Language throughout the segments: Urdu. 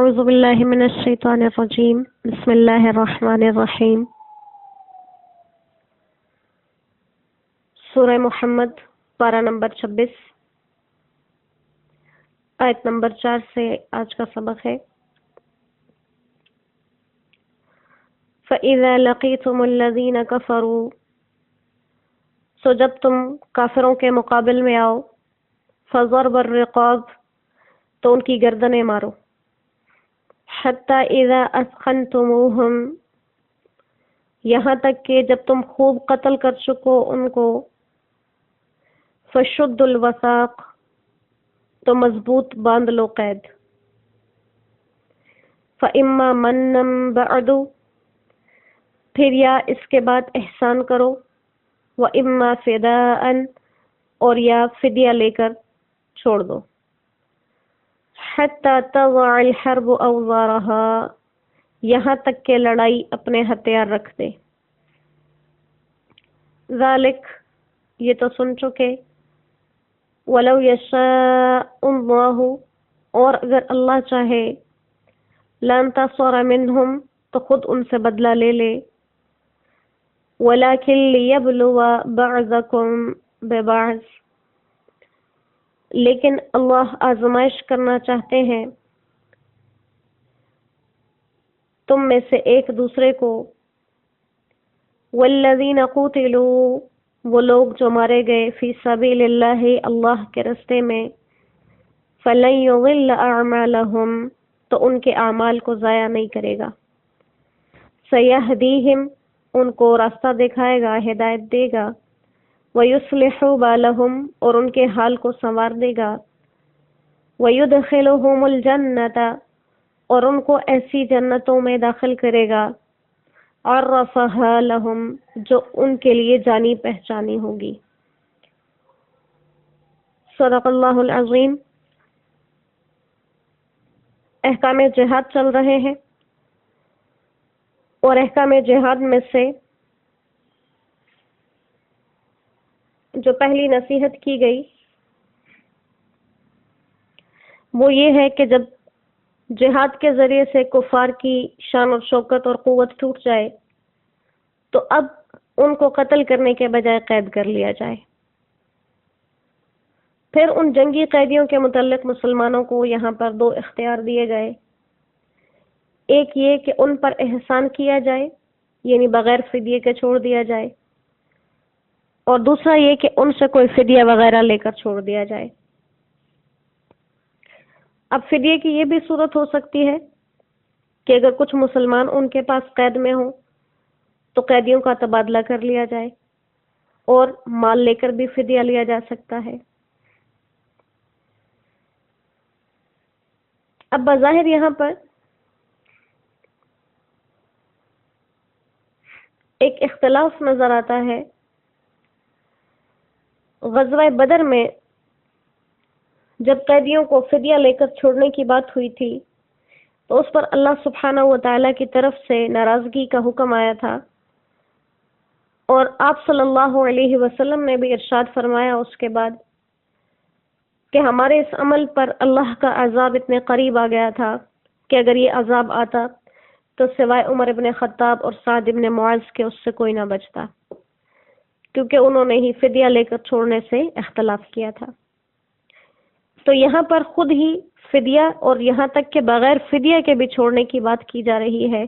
اعوذ باللہ من الشیطان الرجیم بسم اللہ الرحمن الرحیم۔ سورہ محمد پارہ نمبر 26 آیت نمبر 4 سے آج کا سبق ہے۔ فَإِذَا لَقِيتُمُ الَّذِينَ كَفَرُوا، سو جب تم کافروں کے مقابل میں آؤ، فَضَرْبَ الرِّقَابِ، تو ان کی گردنیں مارو، حَتَّى إِذَا أَثْخَنْتُمُوهُمْ، یہاں تک کہ جب تم خوب قتل کر چکو ان کو، فَشُدُّوا الْوَثَاقَ، تو مضبوط باندھ لو قید، فَإِمَّا مَنًّا بَعْدُ، پھر یا اس کے بعد احسان کرو، وَإِمَّا فِدَاءً، اور یا فدیہ لے کر چھوڑ دو، حَتَّى تَضَعَ الْحَرْبُ أَوْزَارَهَا، یہاں تک کہ لڑائی اپنے ہتھیار رکھ دے۔ ذالک، یہ تو سن چکے، وَلَوْ يَشَاءُ اللَّهُ، اور اگر اللہ چاہے، لَانْتَصَرَ مِنْهُمْ، تو خود ان سے بدلہ لے لے، وَلَكِنْ لِيَبْلُوَ بَعْضَكُمْ بِبَعْضٍ، لیکن اللہ آزمائش کرنا چاہتے ہیں تم میں سے ایک دوسرے کو۔ وَالَّذِينَ قُوتِلُوا، وہ لوگ جو مارے گئے، فی سبیل اللہ، اللہ کے راستے میں، فَلَن يُضِلَّ أَعْمَالَهُمْ، تو ان کے اعمال کو ضائع نہیں کرے گا۔ سَيَهْدِيهِمْ، ان کو راستہ دکھائے گا، ہدایت دے گا، وَيُصْلِحُ بَالَهُمْ، اور ان کے حال کو سنوار دے گا، وَيُدْخِلُهُمُ الْجَنَّةَ، اور ان کو ایسی جنتوں میں داخل کرے گا، عَرَّفَهَا لَهُمْ، جو ان کے لیے جانی پہچانی ہوگی۔ صدق اللہ العظیم۔ احکام جہاد چل رہے ہیں، اور احکام جہاد میں سے جو پہلی نصیحت کی گئی وہ یہ ہے کہ جب جہاد کے ذریعے سے کفار کی شان اور شوکت اور قوت ٹوٹ جائے تو اب ان کو قتل کرنے کے بجائے قید کر لیا جائے۔ پھر ان جنگی قیدیوں کے متعلق مسلمانوں کو یہاں پر دو اختیار دیے گئے، ایک یہ کہ ان پر احسان کیا جائے، یعنی بغیر فدیے کے چھوڑ دیا جائے، اور دوسرا یہ کہ ان سے کوئی فدیہ وغیرہ لے کر چھوڑ دیا جائے۔ اب فدیے کی یہ بھی صورت ہو سکتی ہے کہ اگر کچھ مسلمان ان کے پاس قید میں ہوں تو قیدیوں کا تبادلہ کر لیا جائے، اور مال لے کر بھی فدیہ لیا جا سکتا ہے۔ اب بظاہر یہاں پر ایک اختلاف نظر آتا ہے۔ غزوہ بدر میں جب قیدیوں کو فدیہ لے کر چھوڑنے کی بات ہوئی تھی تو اس پر اللہ سبحانہ و تعالیٰ کی طرف سے ناراضگی کا حکم آیا تھا، اور آپ صلی اللہ علیہ وسلم نے بھی ارشاد فرمایا اس کے بعد کہ ہمارے اس عمل پر اللہ کا عذاب اتنے قریب آ گیا تھا کہ اگر یہ عذاب آتا تو سوائے عمر ابن خطاب اور سعد ابن معاذ کے اس سے کوئی نہ بچتا، کیونکہ انہوں نے ہی فدیہ لے کر چھوڑنے سے اختلاف کیا تھا۔ تو یہاں پر خود ہی فدیہ اور یہاں تک کہ بغیر فدیہ کے بھی چھوڑنے کی بات کی جا رہی ہے،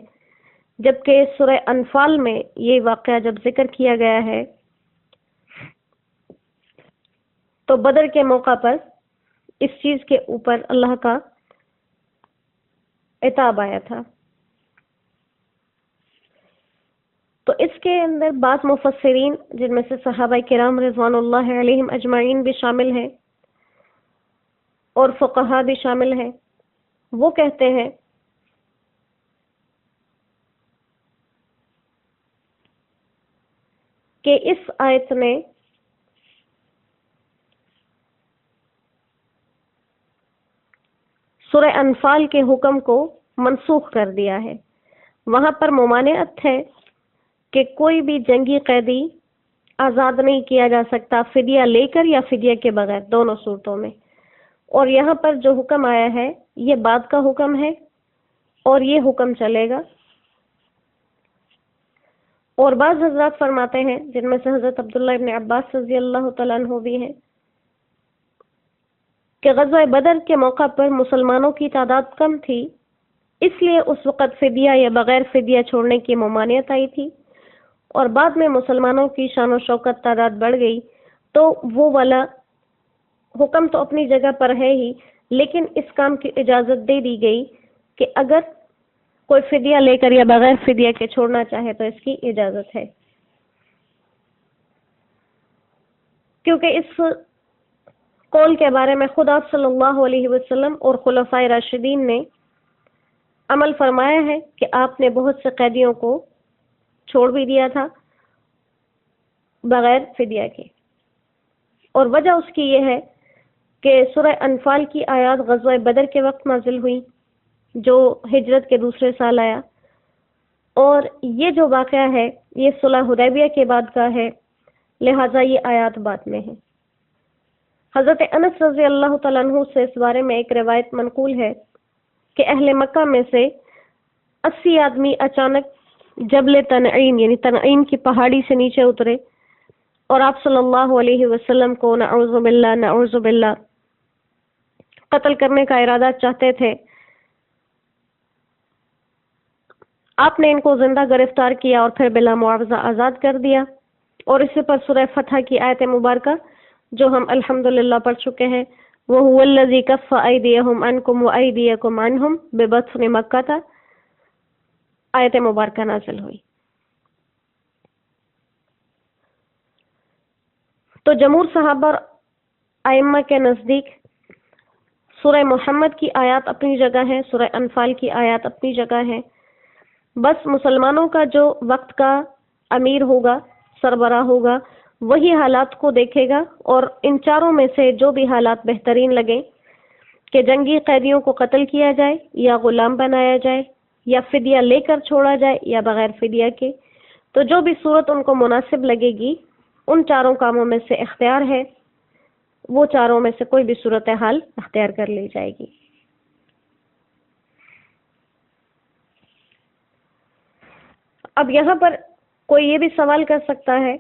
جبکہ سورہ انفال میں یہ واقعہ جب ذکر کیا گیا ہے تو بدر کے موقع پر اس چیز کے اوپر اللہ کا عتاب آیا تھا۔ تو اس کے اندر بعض مفسرین، جن میں سے صحابہ کرام رضوان اللہ علیہم اجمعین بھی شامل ہیں اور فقہا بھی شامل ہیں، وہ کہتے ہیں کہ اس آیت نے سورہ انفال کے حکم کو منسوخ کر دیا ہے۔ وہاں پر ممانعت ہے کہ کوئی بھی جنگی قیدی آزاد نہیں کیا جا سکتا، فدیہ لے کر یا فدیہ کے بغیر، دونوں صورتوں میں۔ اور یہاں پر جو حکم آیا ہے یہ بعد کا حکم ہے، اور یہ حکم چلے گا۔ اور بعض حضرات فرماتے ہیں، جن میں سے حضرت عبداللہ ابن عباس رضی اللہ تعالیٰ عنہ بھی ہیں، کہ غزوہ بدر کے موقع پر مسلمانوں کی تعداد کم تھی، اس لیے اس وقت فدیہ یا بغیر فدیہ چھوڑنے کی ممانعت آئی تھی، اور بعد میں مسلمانوں کی شان و شوکت تعداد بڑھ گئی تو وہ والا حکم تو اپنی جگہ پر ہے ہی، لیکن اس کام کی اجازت دے دی گئی کہ اگر کوئی فدیہ لے کر یا بغیر فدیہ کے چھوڑنا چاہے تو اس کی اجازت ہے، کیونکہ اس قول کے بارے میں خود آپ صلی اللہ علیہ وسلم اور خلفائے راشدین نے عمل فرمایا ہے کہ آپ نے بہت سے قیدیوں کو چھوڑ بھی دیا تھا بغیر فدیہ کے، اور وجہ اس کی یہ ہے کہ سورہ انفال کی آیات غزوہ بدر کے وقت نازل ہوئی جو ہجرت کے دوسرے سال آیا، اور یہ جو واقعہ ہے یہ صلح حدیبیہ کے بعد کا ہے، لہٰذا یہ آیات بعد میں ہے۔ حضرت انس رضی اللہ تعالیٰ عنہ سے اس بارے میں ایک روایت منقول ہے کہ اہل مکہ میں سے 80 آدمی اچانک جبل تنعیم یعنی تنعیم کی پہاڑی سے نیچے اترے اور آپ صلی اللہ علیہ وسلم کو نعوذ باللہ قتل کرنے کا ارادہ چاہتے تھے۔ آپ نے ان کو زندہ گرفتار کیا اور پھر بلا معاوضہ آزاد کر دیا، اور اسی پر سورہ فتح کی آیت مبارکہ جو ہم الحمدللہ پڑھ چکے ہیں، وَهُوَ الَّذِي كَفَّ أَيْدِيَهُمْ عَنْكُمْ وَأَيْدِيَكُمْ عَنْهُمْ بِبَطْنِ مَكَّةَ آیت مبارکہ نازل ہوئی۔ تو جمہور صحابہ اور ائمہ کے نزدیک سورہ محمد کی آیات اپنی جگہ ہے، سورہ انفال کی آیات اپنی جگہ ہے، بس مسلمانوں کا جو وقت کا امیر ہوگا، سربراہ ہوگا، وہی حالات کو دیکھے گا، اور ان چاروں میں سے جو بھی حالات بہترین لگیں کہ جنگی قیدیوں کو قتل کیا جائے یا غلام بنایا جائے یا فدیہ لے کر چھوڑا جائے یا بغیر فدیہ کے، تو جو بھی صورت ان کو مناسب لگے گی ان چاروں کاموں میں سے اختیار ہے، وہ چاروں میں سے کوئی بھی صورتحال اختیار کر لی جائے گی۔ اب یہاں پر کوئی یہ بھی سوال کر سکتا ہے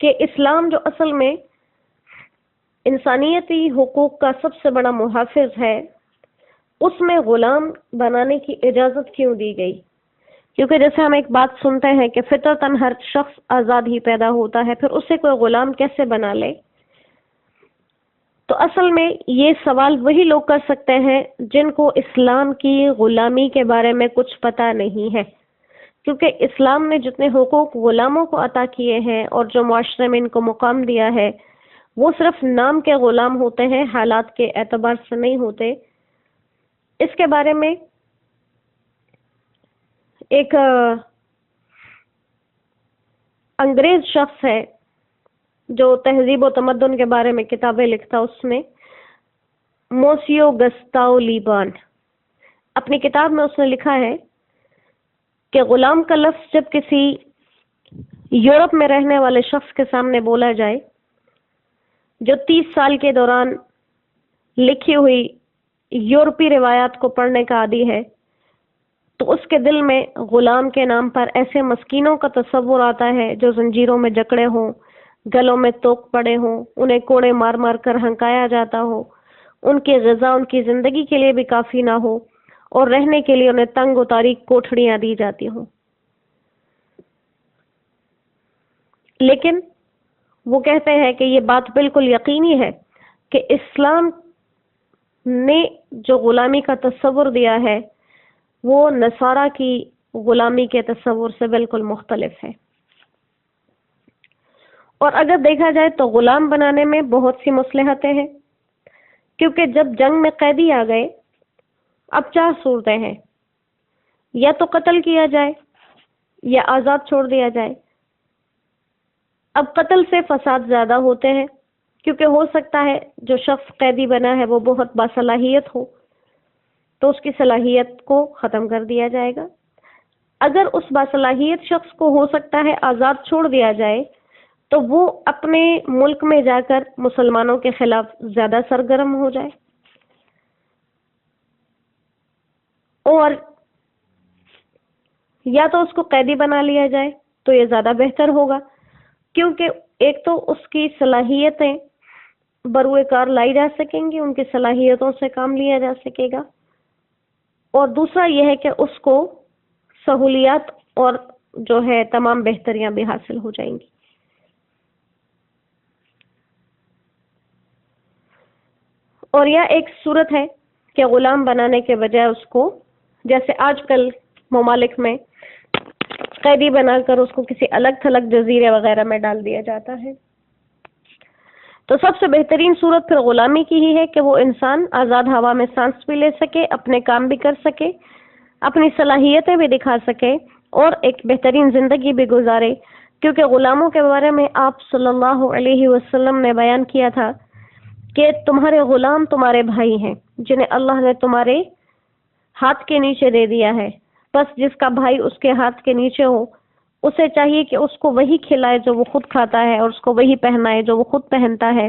کہ اسلام جو اصل میں انسانیتی حقوق کا سب سے بڑا محافظ ہے، اس میں غلام بنانے کی اجازت کیوں دی گئی؟ کیونکہ جیسے ہم ایک بات سنتے ہیں کہ فطرتاً ہر شخص آزاد ہی پیدا ہوتا ہے، پھر اسے کوئی غلام کیسے بنا لے؟ تو اصل میں یہ سوال وہی لوگ کر سکتے ہیں جن کو اسلام کی غلامی کے بارے میں کچھ پتہ نہیں ہے، کیونکہ اسلام نے جتنے حقوق غلاموں کو عطا کیے ہیں اور جو معاشرے میں ان کو مقام دیا ہے، وہ صرف نام کے غلام ہوتے ہیں، حالات کے اعتبار سے نہیں ہوتے۔ اس کے بارے میں ایک انگریز شخص ہے جو تہذیب و تمدن کے بارے میں کتابیں لکھتا، اس نے موسیو گستاؤ لیبان اپنی کتاب میں اس نے لکھا ہے کہ غلام کا لفظ جب کسی یورپ میں رہنے والے شخص کے سامنے بولا جائے جو 30 سال کے دوران لکھی ہوئی یورپی روایات کو پڑھنے کا عادی ہے، تو اس کے دل میں غلام کے نام پر ایسے مسکینوں کا تصور آتا ہے جو زنجیروں میں جکڑے ہوں، گلوں میں توق پڑے ہوں، انہیں کوڑے مار مار کر ہنکایا جاتا ہو، ان کی غذا ان کی زندگی کے لیے بھی کافی نہ ہو، اور رہنے کے لیے انہیں تنگ و تاریک کوٹھڑیاں دی جاتی ہوں۔ لیکن وہ کہتے ہیں کہ یہ بات بالکل یقینی ہے کہ اسلام نے جو غلامی کا تصور دیا ہے وہ نصارہ کی غلامی کے تصور سے بالکل مختلف ہے، اور اگر دیکھا جائے تو غلام بنانے میں بہت سی مصلحتیں ہیں، کیونکہ جب جنگ میں قیدی آ گئے، اب 4 صورتیں ہیں، یا تو قتل کیا جائے یا آزاد چھوڑ دیا جائے۔ اب قتل سے فساد زیادہ ہوتے ہیں، کیونکہ ہو سکتا ہے جو شخص قیدی بنا ہے وہ بہت باصلاحیت ہو، تو اس کی صلاحیت کو ختم کر دیا جائے گا۔ اگر اس باصلاحیت شخص کو ہو سکتا ہے آزاد چھوڑ دیا جائے، تو وہ اپنے ملک میں جا کر مسلمانوں کے خلاف زیادہ سرگرم ہو جائے۔ اور یا تو اس کو قیدی بنا لیا جائے تو یہ زیادہ بہتر ہوگا، کیونکہ ایک تو اس کی صلاحیتیں بروئے کار لائی جا سکیں گی، ان کی صلاحیتوں سے کام لیا جا سکے گا، اور دوسرا یہ ہے کہ اس کو سہولیات اور جو ہے تمام بہتریاں بھی حاصل ہو جائیں گی۔ اور یہ ایک صورت ہے کہ غلام بنانے کے بجائے اس کو، جیسے آج کل ممالک میں قیدی بنا کر اس کو کسی الگ تھلگ جزیرے وغیرہ میں ڈال دیا جاتا ہے، تو سب سے بہترین صورت پھر غلامی کی ہی ہے کہ وہ انسان آزاد ہوا میں سانس بھی لے سکے، اپنے کام بھی کر سکے، اپنی صلاحیتیں بھی دکھا سکے اور ایک بہترین زندگی بھی گزارے، کیونکہ غلاموں کے بارے میں آپ صلی اللہ علیہ وسلم نے بیان کیا تھا کہ تمہارے غلام تمہارے بھائی ہیں جنہیں اللہ نے تمہارے ہاتھ کے نیچے دے دیا ہے، بس جس کا بھائی اس کے ہاتھ کے نیچے ہو اسے چاہیے کہ اس کو وہی کھلائے جو وہ خود کھاتا ہے، اور اس کو وہی پہنائے جو وہ خود پہنتا ہے،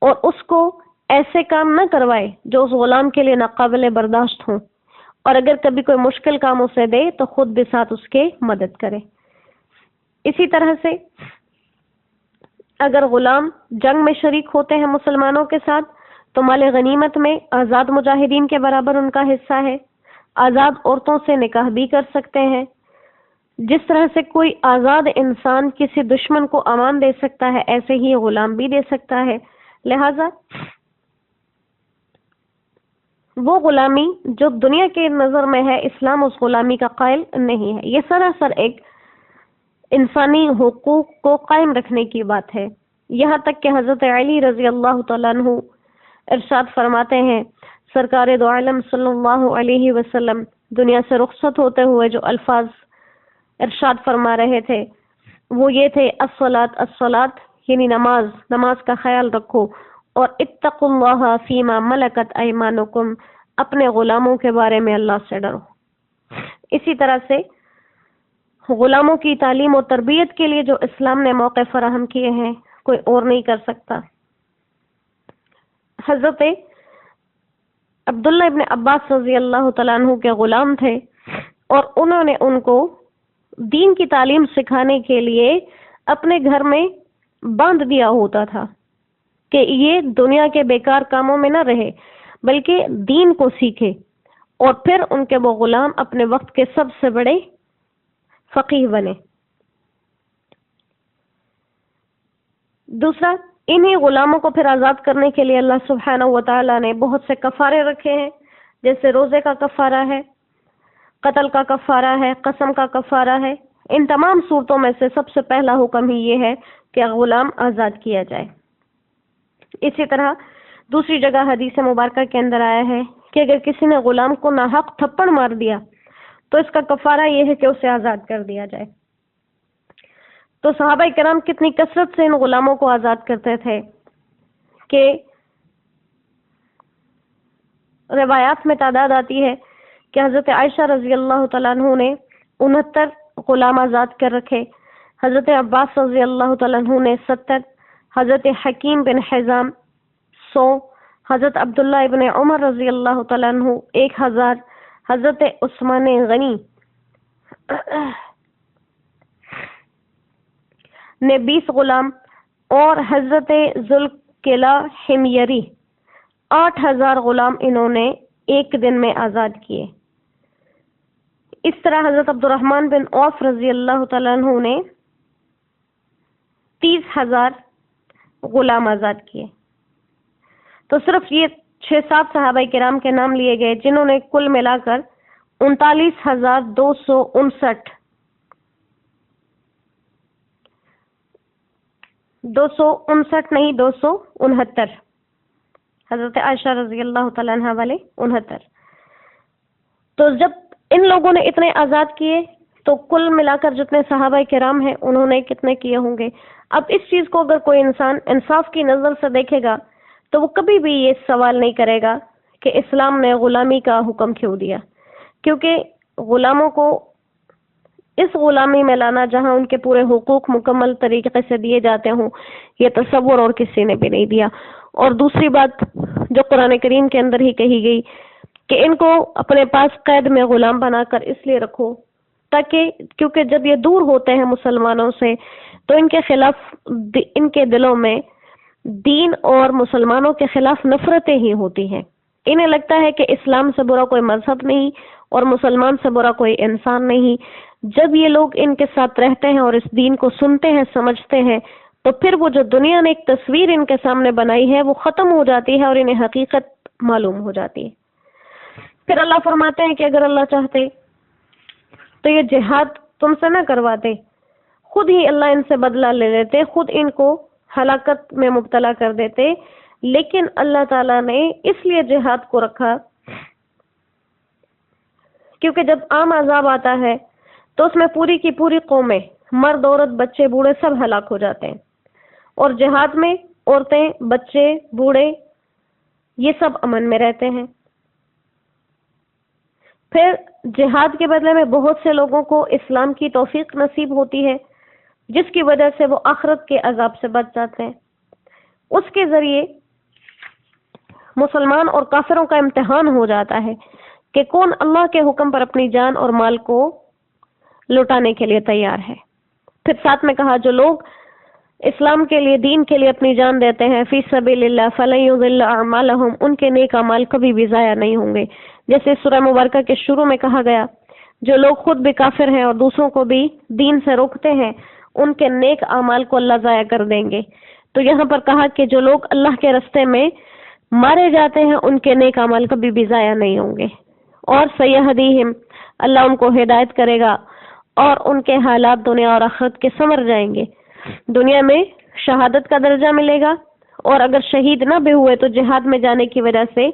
اور اس کو ایسے کام نہ کروائے جو اس غلام کے لیے ناقابل برداشت ہوں، اور اگر کبھی کوئی مشکل کام اسے دے تو خود بھی ساتھ اس کے مدد کرے۔ اسی طرح سے اگر غلام جنگ میں شریک ہوتے ہیں مسلمانوں کے ساتھ تو مال غنیمت میں آزاد مجاہدین کے برابر ان کا حصہ ہے، آزاد عورتوں سے نکاح بھی کر سکتے ہیں، جس طرح سے کوئی آزاد انسان کسی دشمن کو امان دے سکتا ہے ایسے ہی غلام بھی دے سکتا ہے، لہذا وہ غلامی جو دنیا کے نظر میں ہے اسلام اس غلامی کا قائل نہیں ہے، یہ سراسر ایک انسانی حقوق کو قائم رکھنے کی بات ہے، یہاں تک کہ حضرت علی رضی اللہ تعالیٰ عنہ ارشاد فرماتے ہیں، سرکار دو عالم صلی اللہ علیہ وسلم دنیا سے رخصت ہوتے ہوئے جو الفاظ ارشاد فرما رہے تھے وہ یہ تھے، الصلاۃ الصلاۃ، یعنی نماز، نماز کا خیال رکھو، اور اتقوا اللہ فیما ملکت ایمانکم، اپنے غلاموں کے بارے میں اللہ سے ڈرو۔ اسی طرح سے غلاموں کی تعلیم و تربیت کے لیے جو اسلام نے موقع فراہم کیے ہیں کوئی اور نہیں کر سکتا۔ حضرت عبداللہ ابن عباس رضی اللہ تعالیٰ عنہ کے غلام تھے، اور انہوں نے ان کو دین کی تعلیم سکھانے کے لیے اپنے گھر میں باندھ دیا ہوتا تھا کہ یہ دنیا کے بیکار کاموں میں نہ رہے بلکہ دین کو سیکھے، اور پھر ان کے وہ غلام اپنے وقت کے سب سے بڑے فقیہ بنے۔ دوسرا، انہی غلاموں کو پھر آزاد کرنے کے لیے اللہ سبحانہ و تعالیٰ نے بہت سے کفارے رکھے ہیں، جیسے روزے کا کفارہ ہے، قتل کا کفارہ ہے، قسم کا کفارہ ہے۔ ان تمام صورتوں میں سے سب سے پہلا حکم ہی یہ ہے کہ غلام آزاد کیا جائے۔ اسی طرح دوسری جگہ حدیث مبارکہ کے اندر آیا ہے کہ اگر کسی نے غلام کو ناحق تھپڑ مار دیا تو اس کا کفارہ یہ ہے کہ اسے آزاد کر دیا جائے۔ تو صحابہ کرام کتنی کثرت سے ان غلاموں کو آزاد کرتے تھے کہ روایات میں تعداد آتی ہے کہ حضرت عائشہ رضی اللہ تعالیٰ عنہ نے 69 غلام آزاد کر رکھے، حضرت عباس رضی اللہ تعالیٰ عنہ نے 70، حضرت حکیم بن حزام 100، حضرت عبداللہ ابن عمر رضی اللہ تعالیٰ عنہ 1000، حضرت عثمان غنی نے 20 غلام، اور حضرت ذوالقلہ حمیری 8000 غلام انہوں نے ایک دن میں آزاد کیے۔ اس طرح حضرت عبد الرحمن بن عوف رضی اللہ تعالیٰ عنہ نے 30,000 غلام آزاد کیے۔ تو صرف یہ 6-7 صحابہ کرام کے نام لیے گئے جنہوں نے کل ملا کر 39,259 نہیں 269 حضرت عائشہ رضی اللہ تعالیٰ عنہ والے 69۔ تو جب ان لوگوں نے اتنے آزاد کیے تو کل ملا کر جتنے صحابہ کرام ہیں انہوں نے کتنے کیے ہوں گے؟ اب اس چیز کو اگر کوئی انسان انصاف کی نظر سے دیکھے گا تو وہ کبھی بھی یہ سوال نہیں کرے گا کہ اسلام نے غلامی کا حکم کیوں دیا، کیونکہ غلاموں کو اس غلامی میں لانا جہاں ان کے پورے حقوق مکمل طریقے سے دیے جاتے ہوں، یہ تصور اور کسی نے بھی نہیں دیا۔ اور دوسری بات جو قرآن کریم کے اندر ہی کہی گئی کہ ان کو اپنے پاس قید میں غلام بنا کر اس لیے رکھو تاکہ، کیونکہ جب یہ دور ہوتے ہیں مسلمانوں سے تو ان کے خلاف ان کے دلوں میں دین اور مسلمانوں کے خلاف نفرتیں ہی ہوتی ہیں. انہیں لگتا ہے کہ اسلام سے برا کوئی مذہب نہیں اور مسلمان سے برا کوئی انسان نہیں. جب یہ لوگ ان کے ساتھ رہتے ہیں اور اس دین کو سنتے ہیں، سمجھتے ہیں، تو پھر وہ جو دنیا نے ایک تصویر ان کے سامنے بنائی ہے وہ ختم ہو جاتی ہے اور انہیں حقیقت معلوم ہو جاتی ہے. پھر اللہ فرماتے ہیں کہ اگر اللہ چاہتے تو یہ جہاد تم سے نہ کرواتے، خود ہی اللہ ان سے بدلہ لے لیتے، خود ان کو ہلاکت میں مبتلا کر دیتے. لیکن اللہ تعالیٰ نے اس لیے جہاد کو رکھا کیونکہ جب عام عذاب آتا ہے تو اس میں پوری کی پوری قومیں، مرد عورت بچے بوڑھے سب ہلاک ہو جاتے ہیں، اور جہاد میں عورتیں بچے بوڑھے یہ سب امن میں رہتے ہیں. پھر جہاد کے بدلے میں بہت سے لوگوں کو اسلام کی توفیق نصیب ہوتی ہے جس کی وجہ سے وہ آخرت کے عذاب سے بچ جاتے ہیں. اس کے ذریعے مسلمان اور کافروں کا امتحان ہو جاتا ہے کہ کون اللہ کے حکم پر اپنی جان اور مال کو لوٹانے کے لیے تیار ہے. پھر ساتھ میں کہا جو لوگ اسلام کے لیے، دین کے لیے اپنی جان دیتے ہیں فی سبیل اللہ فلن یضل اعمالهم، ان کے نیک اعمال کبھی بھی ضائع نہیں ہوں گے. جیسے سورہ مبارکہ کے شروع میں کہا گیا جو لوگ خود بھی کافر ہیں اور دوسروں کو بھی دین سے روکتے ہیں ان کے نیک اعمال کو اللہ ضائع کر دیں گے. تو یہاں پر کہا کہ جو لوگ اللہ کے راستے میں مارے جاتے ہیں ان کے نیک اعمال کبھی بھی ضائع نہیں ہوں گے. اور سیہدیہم، اللہ ان کو ہدایت کرے گا اور ان کے حالات دنیا اور آخرت کے سنور جائیں گے. دنیا میں شہادت کا درجہ ملے گا اور اگر شہید نہ بھی ہوئے تو جہاد میں جانے کی وجہ سے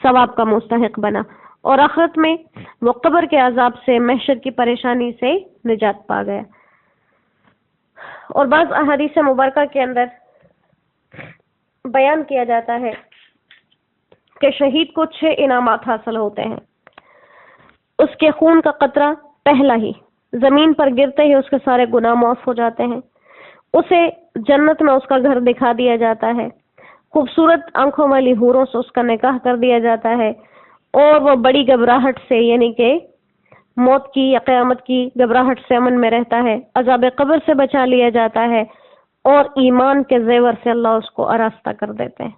ثواب کا مستحق بنا، اور آخرت میں وہ قبر کے عذاب سے، محشر کی پریشانی سے نجات پا گیا. اور بعض احادیث مبارکہ کے اندر بیان کیا جاتا ہے کہ شہید کو 6 انعامات حاصل ہوتے ہیں. اس کے خون کا قطرہ پہلا ہی زمین پر گرتے ہی اس کے سارے گناہ معاف ہو جاتے ہیں. اسے جنت میں اس کا گھر دکھا دیا جاتا ہے، خوبصورت آنکھوں والی حوروں سے اس کا نکاح کر دیا جاتا ہے، اور وہ بڑی گھبراہٹ سے، یعنی کہ موت کی یا قیامت کی گھبراہٹ سے امن میں رہتا ہے. عذاب قبر سے بچا لیا جاتا ہے اور ایمان کے زیور سے اللہ اس کو آراستہ کر دیتے ہیں.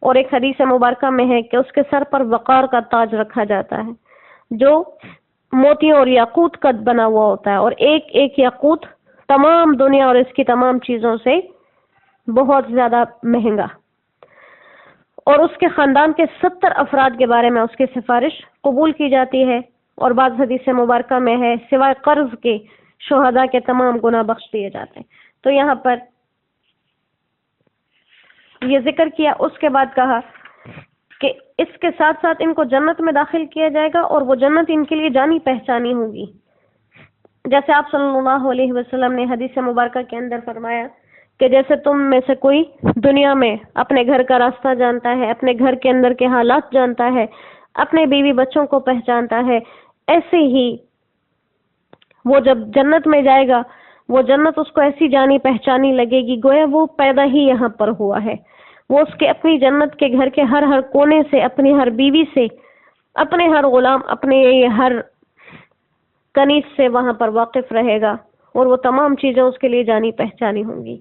اور ایک حدیث مبارکہ میں ہے کہ اس کے سر پر وقار کا تاج رکھا جاتا ہے جو موتیوں اور یاقوت کا بنا ہوا ہوتا ہے، اور ایک ایک یاقوت تمام دنیا اور اس کی تمام چیزوں سے بہت زیادہ مہنگا. اور اس کے خاندان کے 70 افراد کے بارے میں اس کی سفارش قبول کی جاتی ہے. اور بعض حدیث مبارکہ میں ہے سوائے قرض کے شہداء کے تمام گناہ بخش دیے جاتے ہیں. تو یہاں پر یہ ذکر کیا، اس کے بعد کہا کہ اس کے ساتھ ساتھ ان کو جنت میں داخل کیا جائے گا اور وہ جنت ان کے لیے جانی پہچانی ہوگی. جیسے آپ صلی اللہ علیہ وسلم نے حدیث مبارکہ کے اندر فرمایا کہ جیسے تم میں سے کوئی دنیا میں اپنے گھر کا راستہ جانتا ہے، اپنے گھر کے اندر کے حالات جانتا ہے، اپنے بیوی بچوں کو پہچانتا ہے، ایسے ہی وہ جب جنت میں جائے گا وہ جنت اس کو ایسی جانی پہچانی لگے گی گویا وہ پیدا ہی یہاں پر ہوا ہے. وہ اس کے اپنی جنت کے گھر کے ہر کونے سے، اپنی ہر بیوی سے، اپنے ہر غلام، اپنے ہر کنیز سے وہاں پر واقف رہے گا اور وہ تمام چیزیں اس کے لیے جانی پہچانی ہوں گی.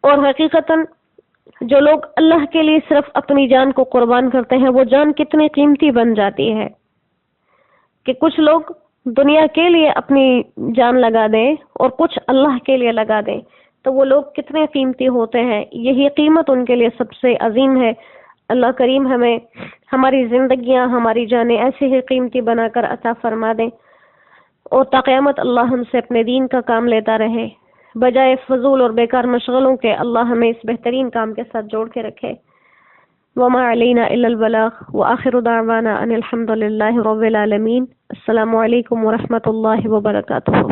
اور حقیقتاً جو لوگ اللہ کے لیے صرف اپنی جان کو قربان کرتے ہیں وہ جان کتنی قیمتی بن جاتی ہے کہ کچھ لوگ دنیا کے لیے اپنی جان لگا دیں اور کچھ اللہ کے لیے لگا دیں تو وہ لوگ کتنے قیمتی ہوتے ہیں. یہی قیمت ان کے لیے سب سے عظیم ہے. اللہ کریم ہمیں ہماری زندگیاں، ہماری جانیں ایسے ہی قیمتی بنا کر عطا فرما دیں اور تا قیامت اللہ ہم سے اپنے دین کا کام لیتا رہے بجائے فضول اور بیکار مشغلوں کے. اللہ ہمیں اس بہترین کام کے ساتھ جوڑ کے رکھے. وما علینا الا البلاغ وآخر دعوانا ان الحمد للہ رب العالمین. السلام علیکم ورحمۃ اللہ وبرکاتہ.